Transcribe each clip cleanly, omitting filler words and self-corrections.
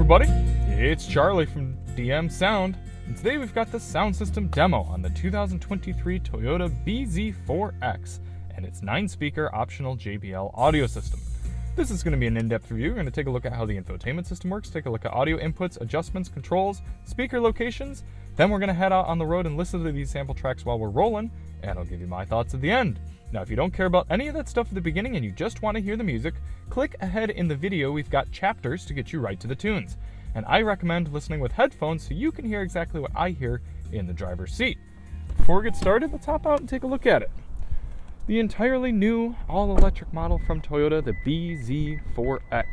everybody, it's Charlie from DM Sound, and today we've got the sound system demo on the 2023 Toyota bZ4X and its 9-speaker optional JBL audio system. This is going to be an in-depth review. We're going to take a look at how the infotainment system works, take a look at audio inputs, adjustments, controls, speaker locations. Then we're going to head out on the road and listen to these sample tracks while we're rolling, and I'll give you my thoughts at the end. Now, if you don't care about any of that stuff at the beginning and you just want to hear the music, click ahead in the video. We've got chapters to get you right to the tunes. And I recommend listening with headphones so you can hear exactly what I hear in the driver's seat. Before we get started, let's hop out and take a look at it. The entirely new all-electric model from Toyota, the bZ4X.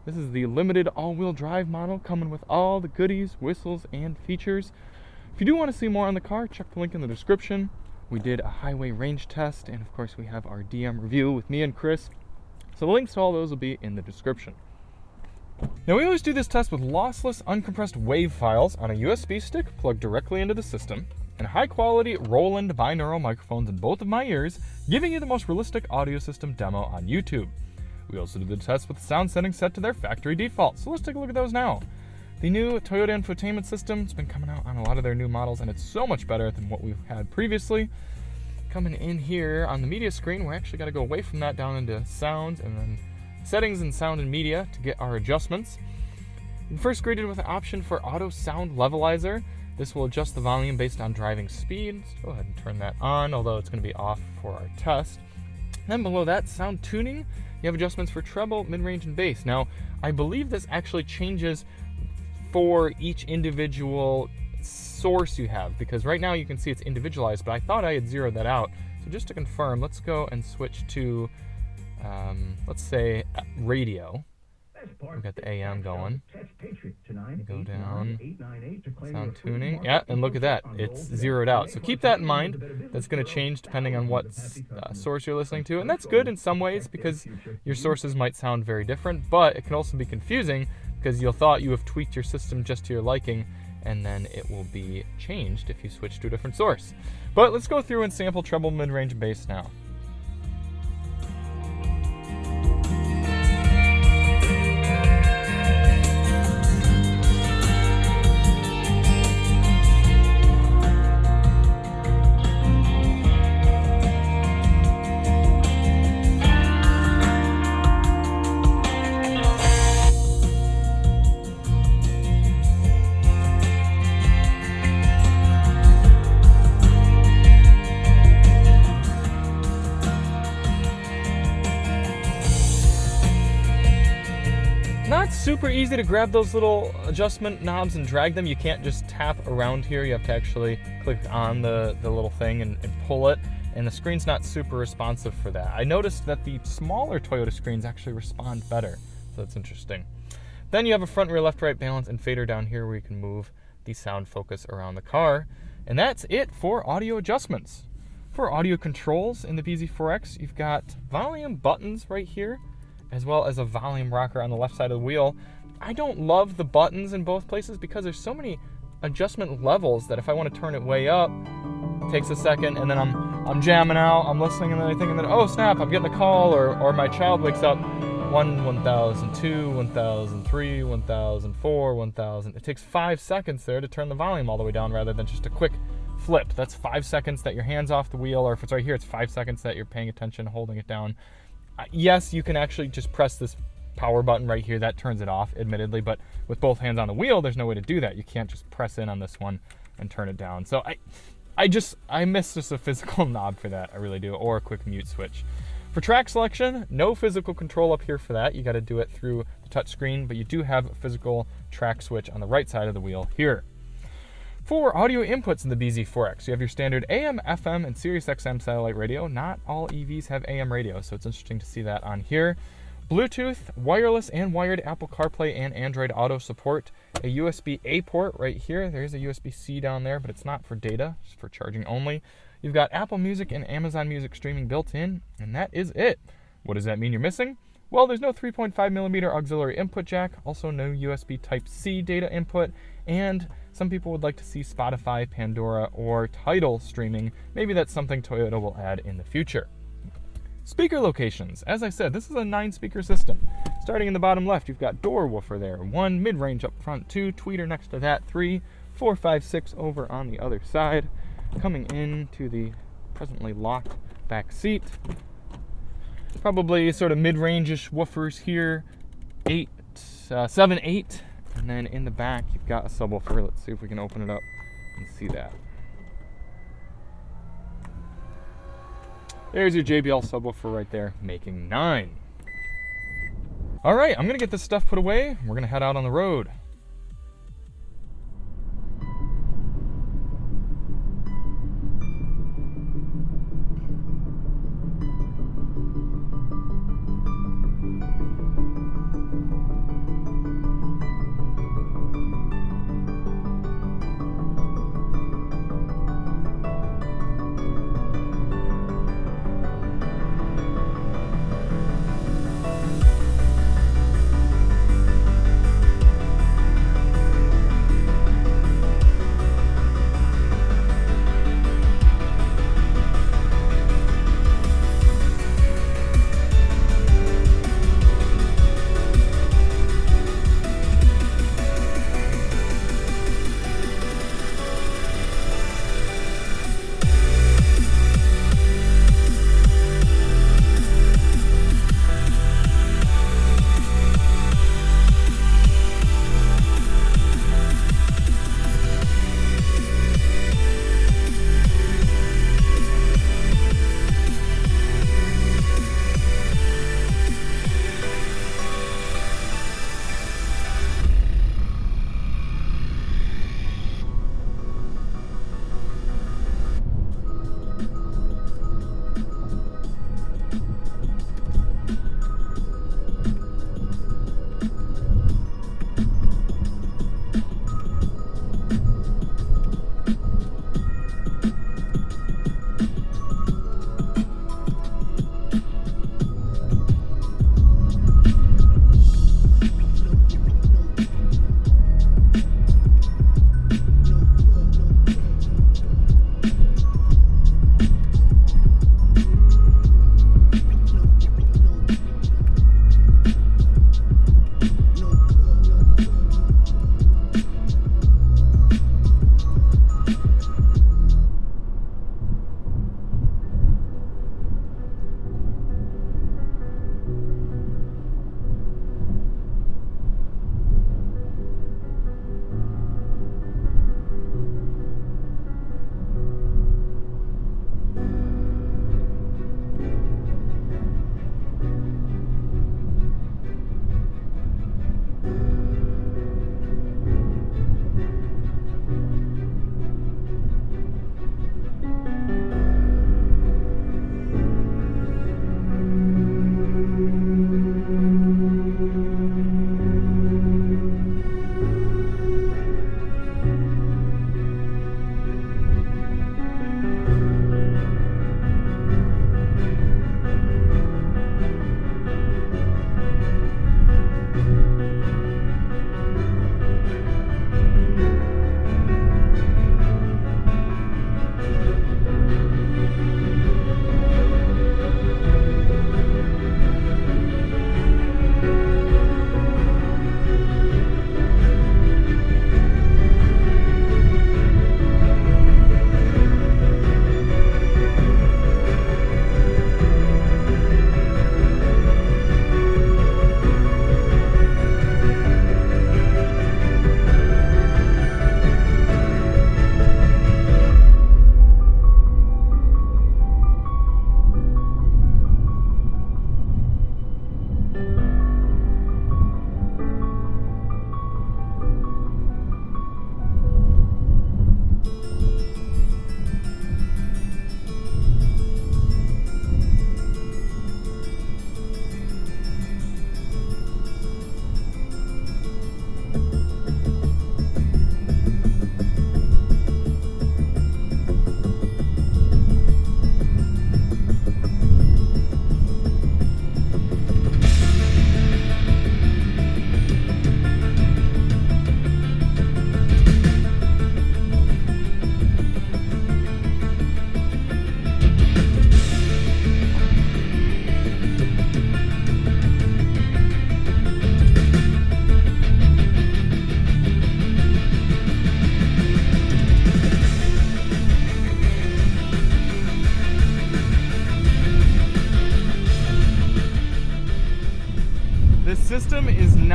This is the limited all-wheel drive model coming with all the goodies, whistles, and features. If you do want to see more on the car, check the link in the description. We did a highway range test, and of course we have our DM review with me and Chris. So the links to all those will be in the description. Now we always do this test with lossless uncompressed WAV files on a USB stick plugged directly into the system, and high quality Roland binaural microphones in both of my ears, giving you the most realistic audio system demo on YouTube. We also did the test with sound settings set to their factory default, so let's take a look at those now. The new Toyota Infotainment system has been coming out on a lot of their new models, and it's so much better than what we've had previously. Coming in here on the media screen, we actually got to go away from that down into sounds and then settings and sound and media to get our adjustments. We first greeted with an option for auto sound levelizer. This will adjust the volume based on driving speed. Let's go ahead and turn that on, although it's going to be off for our test. Then below that, sound tuning, you have adjustments for treble, mid-range, and bass. Now, I believe this actually changes for each individual source you have, because right now you can see it's individualized, but I thought I had zeroed that out. So just to confirm, let's go and switch to, let's say, radio. We've got the AM going. Go down, sound tuning. Yeah, and look at that, it's zeroed out. So keep that in mind. That's going to change depending on what source you're listening to, and that's good in some ways because your sources might sound very different, but it can also be confusing because you'll thought you have tweaked your system just to your liking, and then it will be changed if you switch to a different source. But let's go through and sample treble, mid-range, and bass now. Not super easy to grab those little adjustment knobs and drag them. You can't just tap around here. You have to actually click on the little thing and pull it, and the screen's not super responsive for that. I noticed that the smaller Toyota screens actually respond better, so that's interesting. Then you have a front, rear, left, right balance and fader down here where you can move the sound focus around the car, and that's it for audio adjustments. For audio controls in the bZ4X, you've got volume buttons right here, as well as a volume rocker on the left side of the wheel. I don't love the buttons in both places because there's so many adjustment levels that if I want to turn it way up, it takes a second, and then I'm jamming out, I'm listening, and then I think, and then, oh snap, I'm getting a call, or my child wakes up. 1,000, 2, 1,000, 3, 1,004, 1,000. It takes 5 seconds there to turn the volume all the way down rather than just a quick flip. That's 5 seconds that your hand's off the wheel, or if it's right here, it's 5 seconds that you're paying attention, holding it down. Yes, you can actually just press this power button right here. That turns it off, admittedly, but with both hands on the wheel, there's no way to do that. You can't just press in on this one and turn it down. So I miss just a physical knob for that. I really do, or a quick mute switch. For track selection, no physical control up here for that. You got to do it through the touch screen, but you do have a physical track switch on the right side of the wheel here. For audio inputs in the bZ4X, you have your standard AM, FM, and Sirius XM satellite radio. Not all EVs have AM radio, so it's interesting to see that on here. Bluetooth, wireless and wired Apple CarPlay and Android Auto support. A USB-A port right here. There's a USB-C down there, but it's not for data, it's for charging only. You've got Apple Music and Amazon Music streaming built in, and that is it. What does that mean you're missing? Well, there's no 3.5mm auxiliary input jack, also no USB Type-C data input, and some people would like to see Spotify, Pandora, or Tidal streaming. Maybe that's something Toyota will add in the future. Speaker locations. As I said, this is a 9-speaker system. Starting in the bottom left, you've got door woofer there. 1 mid-range up front, 2 tweeter next to that, 3, 4, 5, 6 over on the other side. Coming into the presently locked back seat. Probably sort of mid-range-ish woofers here. 7, 8. And then in the back, you've got a subwoofer. Let's see if we can open it up and see that. There's your JBL subwoofer right there, making 9. All right, I'm gonna get this stuff put away. We're gonna head out on the road.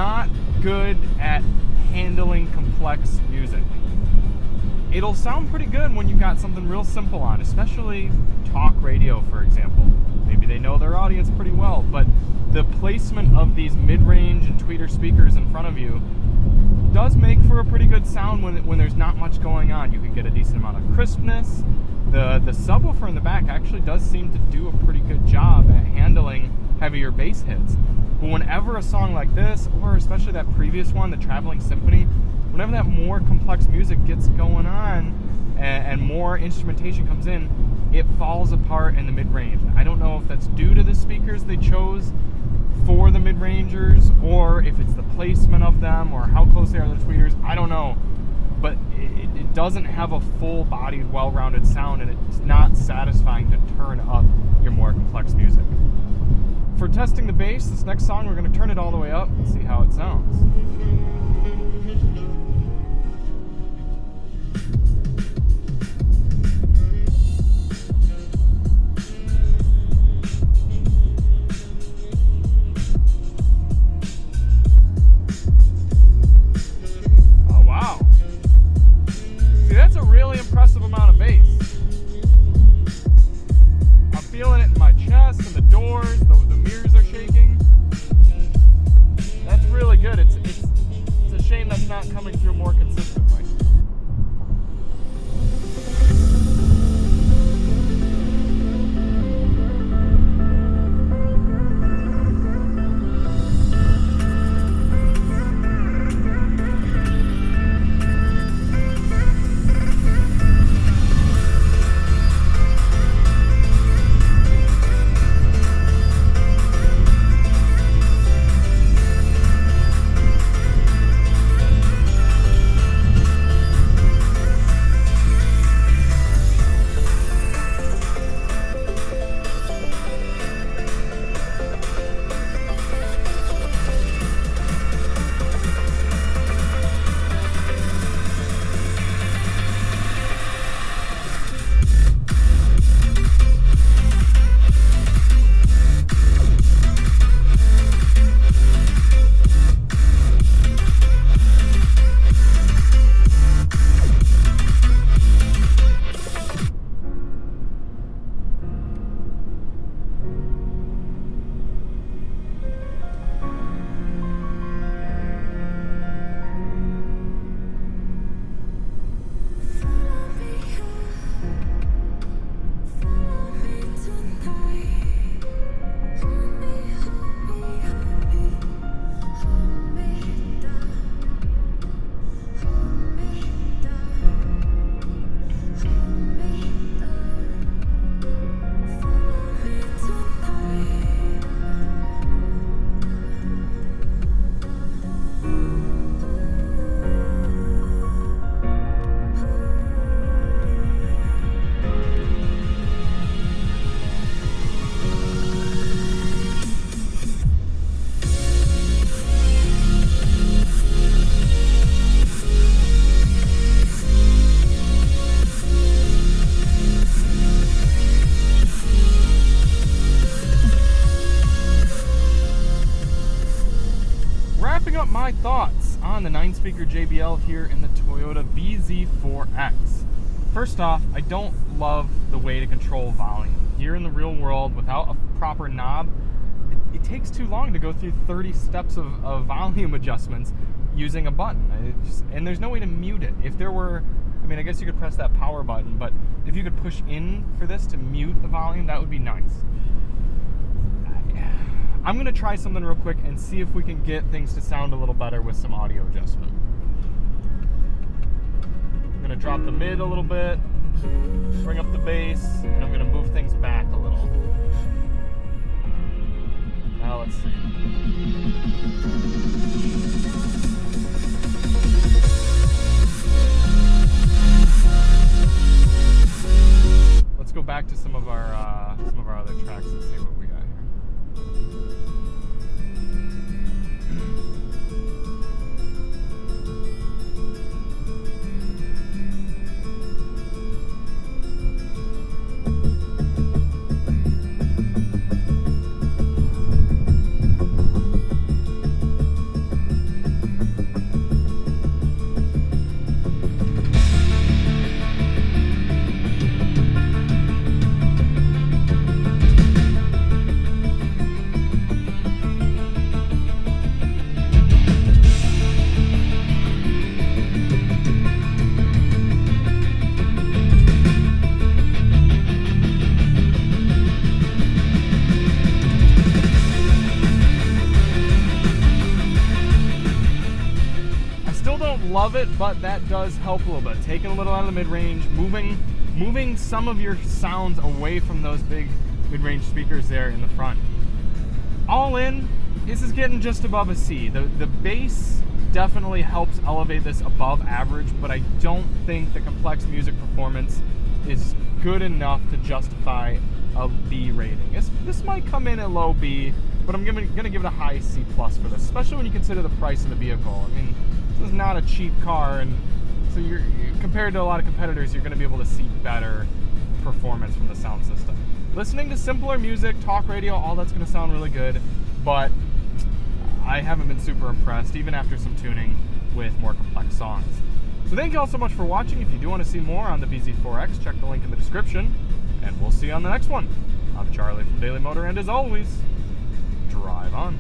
not good at handling complex music. It'll sound pretty good when you've got something real simple on, especially talk radio, for example. Maybe they know their audience pretty well, but the placement of these mid-range and tweeter speakers in front of you does make for a pretty good sound when there's not much going on. You can get a decent amount of crispness. The subwoofer in the back actually does seem to do a pretty good job at handling heavier bass hits. But whenever a song like this, or especially that previous one, the Traveling Symphony, whenever that more complex music gets going on and more instrumentation comes in, it falls apart in the mid-range. I don't know if that's due to the speakers they chose for the mid-rangers, or if it's the placement of them, or how close they are to the tweeters. I don't know. But it doesn't have a full-bodied, well-rounded sound, and it's not satisfying to turn up your more complex music. For testing the bass, this next song, we're going to turn it all the way up and see how it sounds. Impressive amount of bass. I'm feeling it in my chest and the doors, the mirrors are shaking. That's really good. It's a shame that's not coming through more consistently. My thoughts on the 9-speaker JBL here in the Toyota bZ4X. First off, I don't love the way to control volume. Here in the real world, without a proper knob, it takes too long to go through 30 steps of volume adjustments using a button. And there's no way to mute it. If there were, I mean, I guess you could press that power button, but if you could push in for this to mute the volume, that would be nice. I'm going to try something real quick and see if we can get things to sound a little better with some audio adjustment. I'm going to drop the mid a little bit, bring up the bass, and I'm going to move things back a little. Now let's see. Let's go back to some of our other tracks and see what we got here. love it, but that does help a little bit. Taking a little out of the mid-range, moving some of your sounds away from those big mid-range speakers there in the front. All in, this is getting just above a C. The bass definitely helps elevate this above average, but I don't think the complex music performance is good enough to justify a B rating. This might come in at low B, but I'm gonna give it a high C+ for this, especially when you consider the price of the vehicle. I mean, this is not a cheap car, and so you're compared to a lot of competitors, you're gonna be able to see better performance from the sound system. Listening to simpler music, talk radio, all that's gonna sound really good, but I haven't been super impressed, even after some tuning with more complex songs. So thank you all so much for watching. If you do want to see more on the bZ4X, check the link in the description, and we'll see you on the next one. I'm Charlie from Daily Motor, and as always, drive on.